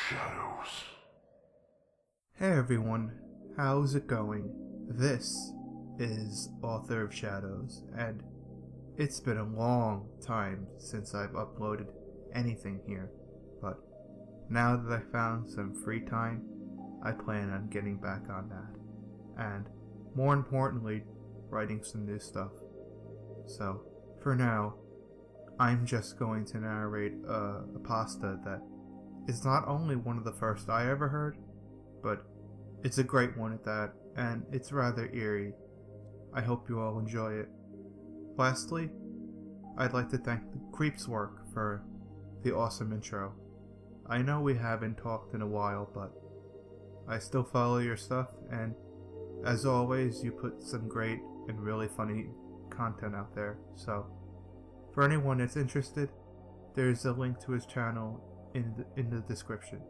shadows. Hey everyone, how's it going? This is Author of Shadows, and it's been a long time since I've uploaded anything here, but now that I found some free time, I plan on getting back on that, and more importantly, writing some new stuff. So, for now, I'm just going to narrate a pasta that is not only one of the first I ever heard, but it's a great one at that, and it's rather eerie. I hope you all enjoy it. Lastly, I'd like to thank the Creeps Work for the awesome intro. I know we haven't talked in a while, but I still follow your stuff, and as always, you put some great and really funny content out there, so for anyone that's interested, there's a link to his channel in the description.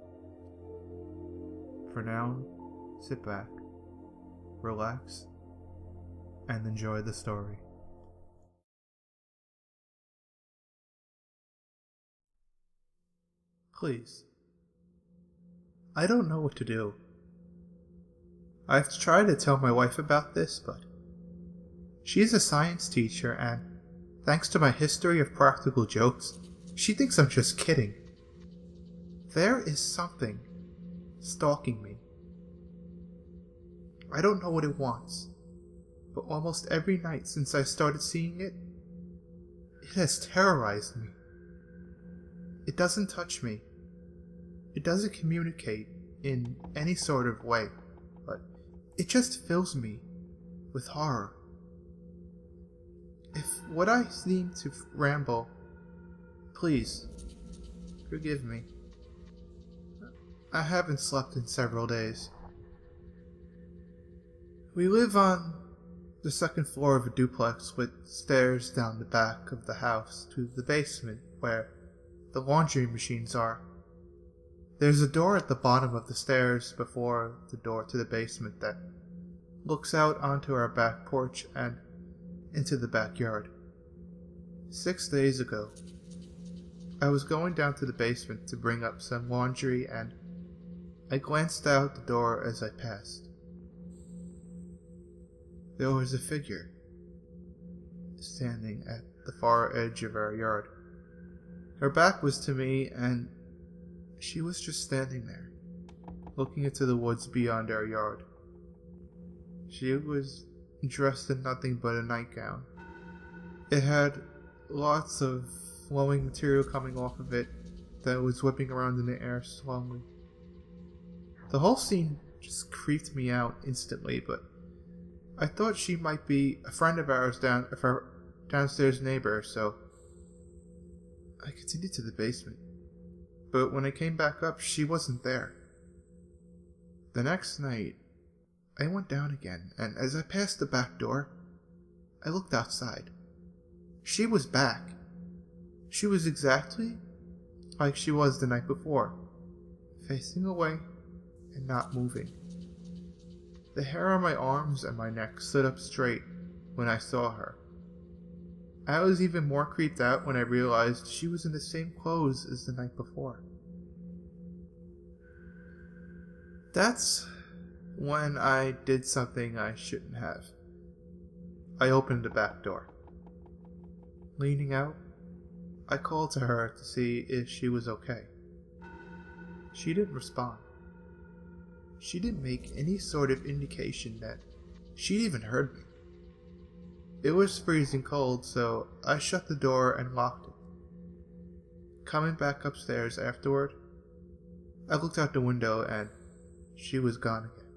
For now, sit back, relax, and enjoy the story. Please. I don't know what to do. I've tried to tell my wife about this, but she's a science teacher, and thanks to my history of practical jokes, she thinks I'm just kidding. There is something stalking me. I don't know what it wants, but almost every night since I started seeing it, it has terrorized me. It doesn't touch me. It doesn't communicate in any sort of way, but it just fills me with horror. If what I seem to ramble, please forgive me. I haven't slept in several days. We live on the second floor of a duplex with stairs down the back of the house to the basement where the laundry machines are. There's a door at the bottom of the stairs before the door to the basement that looks out onto our back porch and into the backyard. 6 days ago, I was going down to the basement to bring up some laundry, and I glanced out the door as I passed. There was a figure standing at the far edge of our yard. Her back was to me, and she was just standing there, looking into the woods beyond our yard. She was dressed in nothing but a nightgown. It had lots of flowing material coming off of it that was whipping around in the air slowly. The whole scene just creeped me out instantly, but I thought she might be a friend of ours our downstairs neighbor, so I continued to the basement. But when I came back up, she wasn't there. The next night, I went down again, and as I passed the back door, I looked outside. She was back. She was exactly like she was the night before, facing away and not moving. The hair on my arms and my neck stood up straight when I saw her. I was even more creeped out when I realized she was in the same clothes as the night before. That's when I did something I shouldn't have. I opened the back door. Leaning out, I called to her to see if she was okay. She didn't respond. She didn't make any sort of indication that she'd even heard me. It was freezing cold, so I shut the door and locked it. Coming back upstairs afterward, I looked out the window and she was gone again.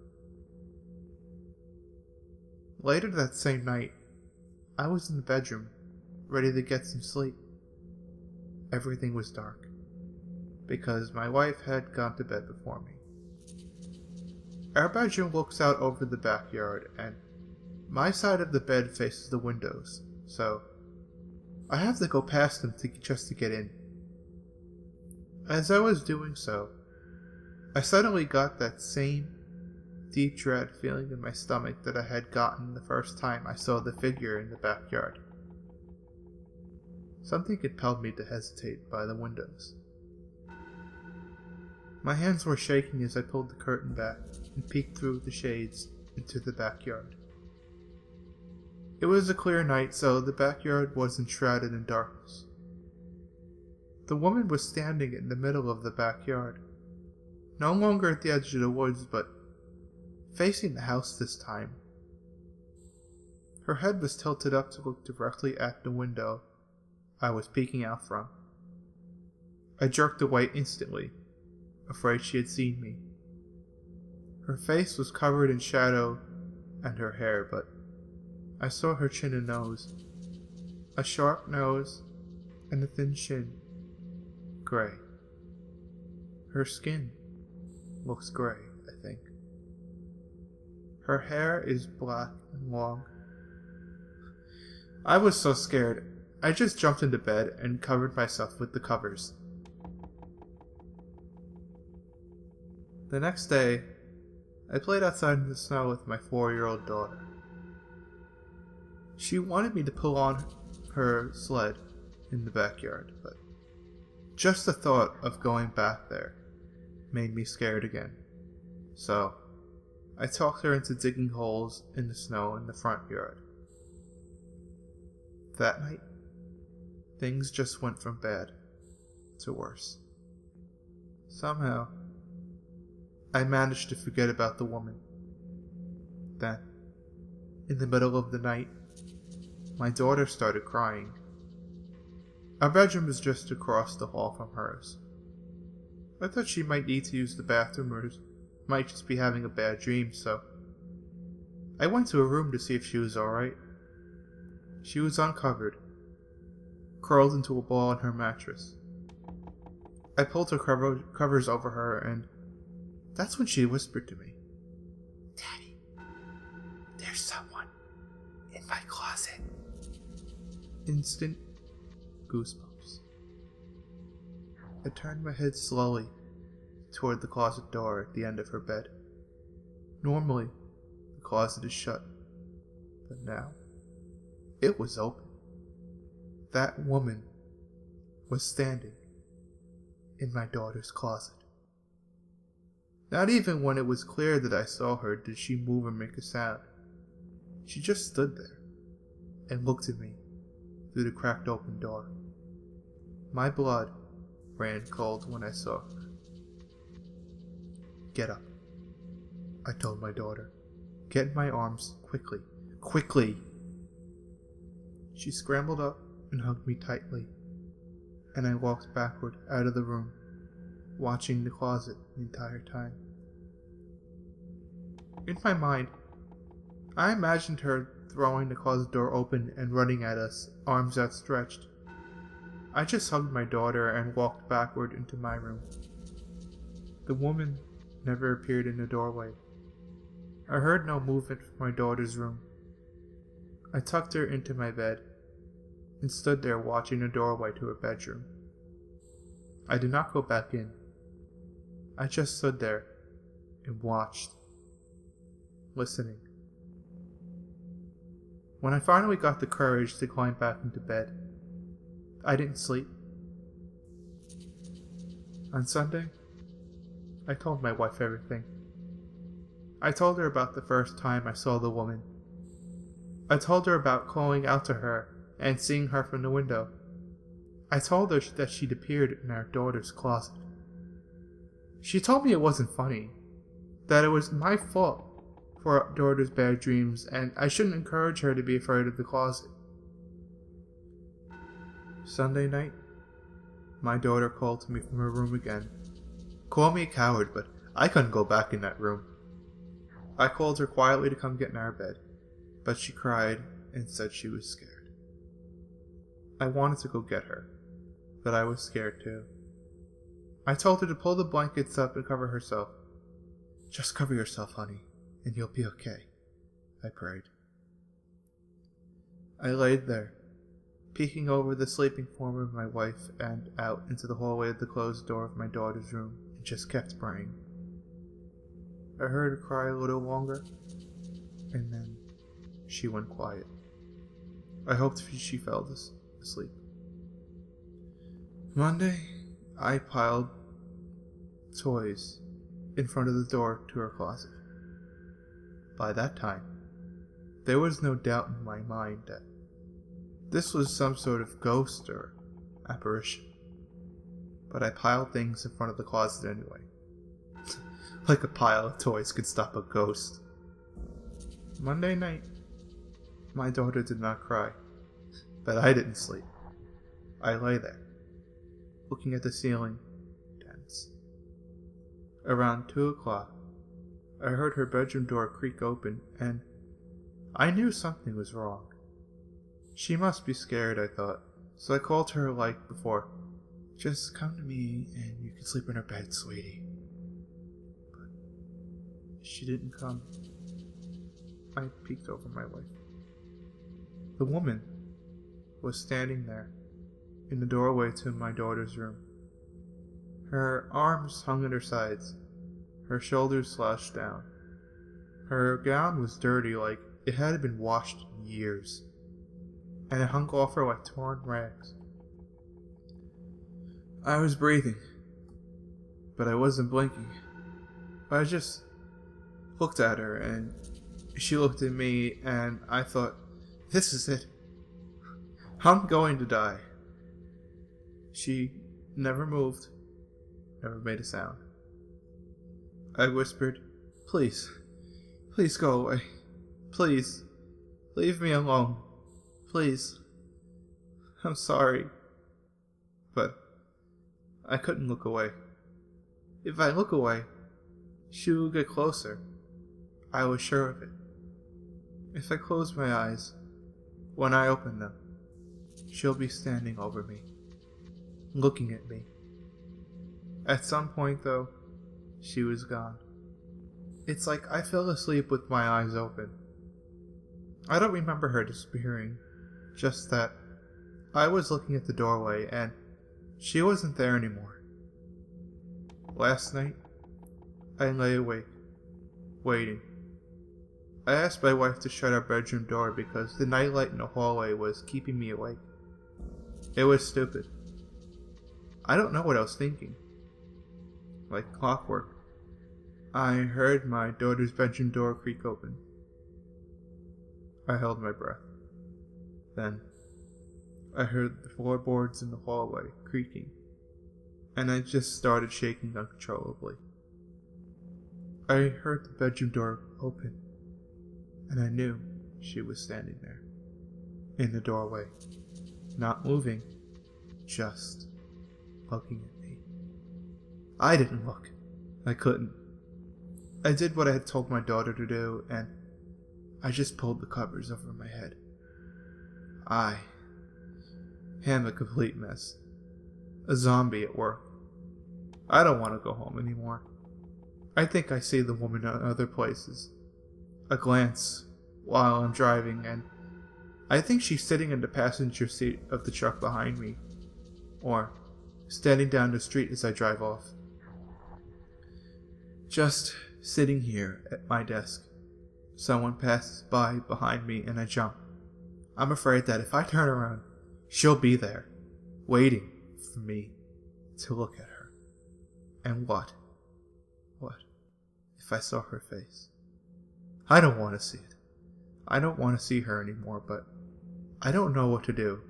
Later that same night, I was in the bedroom, ready to get some sleep. Everything was dark, because my wife had gone to bed before me. Our bedroom looks out over the backyard, and my side of the bed faces the windows, so I have to go past them just to get in. As I was doing so, I suddenly got that same deep dread feeling in my stomach that I had gotten the first time I saw the figure in the backyard. Something compelled me to hesitate by the windows. My hands were shaking as I pulled the curtain back and peeked through the shades into the backyard. It was a clear night, so the backyard wasn't shrouded in darkness. The woman was standing in the middle of the backyard, no longer at the edge of the woods, but facing the house this time. Her head was tilted up to look directly at the window I was peeking out from. I jerked away instantly, afraid she had seen me. Her face was covered in shadow and her hair, but I saw her chin and nose. A sharp nose and a thin chin. Gray. Her skin looks gray, I think. Her hair is black and long. I was so scared, I just jumped into bed and covered myself with the covers. The next day, I played outside in the snow with my 4-year-old daughter. She wanted me to pull on her sled in the backyard, but just the thought of going back there made me scared again. So, I talked her into digging holes in the snow in the front yard. That night, things just went from bad to worse. Somehow, I managed to forget about the woman. Then, in the middle of the night, my daughter started crying. Our bedroom was just across the hall from hers. I thought she might need to use the bathroom or might just be having a bad dream, so I went to her room to see if she was alright. She was uncovered, curled into a ball on her mattress. I pulled her covers over her, and that's when she whispered to me, "Daddy, there's someone in my closet." Instant goosebumps. I turned my head slowly toward the closet door at the end of her bed. Normally, the closet is shut, but now it was open. That woman was standing in my daughter's closet. Not even when it was clear that I saw her did she move or make a sound. She just stood there and looked at me through the cracked open door. My blood ran cold when I saw her. "Get up," I told my daughter. "Get in my arms, quickly, quickly." She scrambled up and hugged me tightly, and I walked backward out of the room, watching the closet the entire time. In my mind, I imagined her throwing the closet door open and running at us, arms outstretched. I just hugged my daughter and walked backward into my room. The woman never appeared in the doorway. I heard no movement from my daughter's room. I tucked her into my bed and stood there watching the doorway to her bedroom. I did not go back in. I just stood there and watched, listening. When I finally got the courage to climb back into bed, I didn't sleep. On Sunday, I told my wife everything. I told her about the first time I saw the woman. I told her about calling out to her and seeing her from the window. I told her that she'd appeared in our daughter's closet. She told me it wasn't funny, that it was my fault for our daughter's bad dreams, and I shouldn't encourage her to be afraid of the closet. Sunday night, my daughter called to me from her room again. Call me a coward, but I couldn't go back in that room. I called her quietly to come get in our bed, but she cried and said she was scared. I wanted to go get her, but I was scared too. I told her to pull the blankets up and cover herself. "Just cover yourself, honey, and you'll be okay," I prayed. I laid there, peeking over the sleeping form of my wife and out into the hallway of the closed door of my daughter's room, and just kept praying. I heard her cry a little longer, and then she went quiet. I hoped she fell asleep. Monday, I piled toys in front of the door to her closet. By that time, there was no doubt in my mind that this was some sort of ghost or apparition. But I piled things in front of the closet anyway. Like a pile of toys could stop a ghost. Monday night, my daughter did not cry, but I didn't sleep. I lay there, looking at the ceiling, tense. Around 2 o'clock, I heard her bedroom door creak open, and I knew something was wrong. She must be scared, I thought, so I called her like before. Just come to me and you can sleep in her bed, sweetie. But she didn't come. I peeked over my wife. The woman was standing there in the doorway to my daughter's room. Her arms hung at her sides, her shoulders slouched down. Her gown was dirty, like it hadn't been washed in years, and it hung off her like torn rags. I was breathing, but I wasn't blinking. I just looked at her, and she looked at me, and I thought, this is it. I'm going to die. She never moved, never made a sound. I whispered, please go away. Please, leave me alone. Please. I'm sorry. But I couldn't look away. If I look away, she will get closer. I was sure of it. If I close my eyes, when I open them, she'll be standing over me, looking at me. At some point, though, she was gone. It's like I fell asleep with my eyes open. I don't remember her disappearing, just that I was looking at the doorway and she wasn't there anymore. Last night, I lay awake, waiting. I asked my wife to shut our bedroom door because the nightlight in the hallway was keeping me awake. It was stupid. I don't know what I was thinking. Like clockwork, I heard my daughter's bedroom door creak open. I held my breath. Then, I heard the floorboards in the hallway creaking, and I just started shaking uncontrollably. I heard the bedroom door open, and I knew she was standing there, in the doorway, not moving, just looking at me. I didn't look. I couldn't. I did what I had told my daughter to do, and I just pulled the covers over my head. I am a complete mess. A zombie at work. I don't want to go home anymore. I think I see the woman in other places. A glance while I'm driving, and I think she's sitting in the passenger seat of the truck behind me, or standing down the street as I drive off. Just sitting here at my desk. Someone passes by behind me and I jump. I'm afraid that if I turn around, she'll be there, waiting for me to look at her. And what if I saw her face? I don't want to see it. I don't want to see her anymore, but I don't know what to do.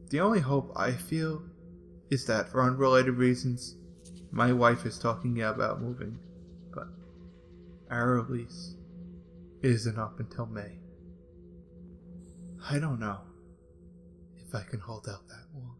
The only hope I feel is that, for unrelated reasons, my wife is talking about moving, but our lease isn't up until May. I don't know if I can hold out that long.